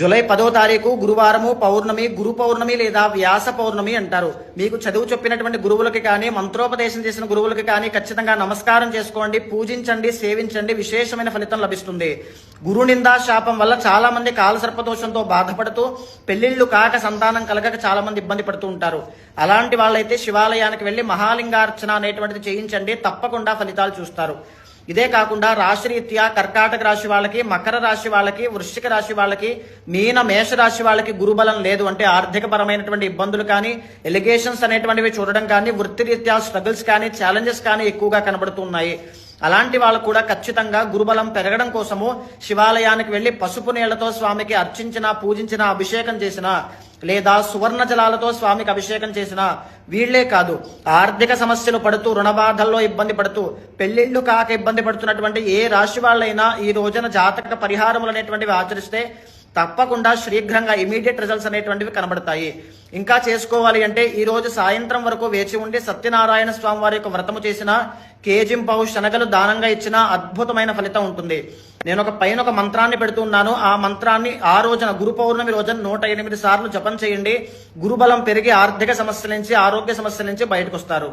July 10వ తారీఖు గురువారము పౌర్ణమి, గురు పౌర్ణమి లేదా వ్యాస పౌర్ణమి అంటారు. మీకు చదువు చెప్పినటువంటి గురువులకి కానీ, మంత్రోపదేశం చేసిన గురువులకి కానీ ఖచ్చితంగా నమస్కారం చేసుకోండి, పూజించండి, సేవించండి, విశేషమైన ఫలితం లభిస్తుంది. గురు నిందా శాపం వల్ల చాలా మంది కాలసర్పదోషంతో బాధపడుతూ పెళ్లిళ్లు కాక సంతానం కలగక చాలా మంది ఇబ్బంది పడుతూ ఉంటారు. అలాంటి వాళ్ళైతే శివాలయానికి వెళ్లి మహాలింగార్చన అనేటువంటిది చేయించండి, తప్పకుండా ఫలితాలు చూస్తారు. ఇదే కాకుండా రాశిరీత్యా కర్కాటక రాశి వాళ్ళకి, మకర రాశి వాళ్ళకి, వృశ్చిక రాశి వాళ్ళకి, మేష రాశి వాళ్ళకి గురుబలం లేదు అంటే ఆర్థిక పరమైనటువంటి ఇబ్బందులు కానీ, ఎలిగేషన్స్ అనేటువంటివి చూడడం కానీ, వృత్తిరీత్యా స్ట్రగుల్స్ కానీ, ఛాలెంజెస్ కానీ ఎక్కువగా కనబడుతున్నాయి. అలాంటి వాళ్ళు కూడా ఖచ్చితంగా గురుబలం పెరగడం కోసము శివాలయానికి వెళ్లి పసుపు నీళ్లతో స్వామికి అర్చించిన, పూజించిన, అభిషేకం చేసిన లేదా సువర్ణ జలాలతో స్వామికి అభిషేకం చేసిన వీళ్లే కాదు, ఆర్థిక సమస్యలు పడుతూ, రుణబాధల్లో ఇబ్బంది పడుతూ, పెళ్లిళ్లు కాక ఇబ్బంది పడుతున్నటువంటి ఏ రాశి వాళ్ళైనా ఈ రోజున జాతక పరిహారములు అనేటువంటివి ఆచరిస్తే తప్పకుండా శీఘ్రంగా ఇమీడియట్ రిజల్ట్స్ అనేటువంటివి కనబడతాయి. ఇంకా చేసుకోవాలి అంటే ఈ రోజు సాయంత్రం వరకు వేచి ఉండి సత్యనారాయణ స్వామి వారి యొక్క వ్రతము చేసిన, కేజింపావు శనగలు దానంగా ఇచ్చిన అద్భుతమైన ఫలితం ఉంటుంది. నేను ఒక మంత్రాన్ని పెడుతున్నాను. ఆ మంత్రాన్ని ఆ రోజున గురు పౌర్ణమి రోజున 108 సార్లు జపం చేయండి. గురుబలం పెరిగి ఆర్థిక సమస్యల నుంచి, ఆరోగ్య సమస్యల నుంచి బయటకు వస్తారు.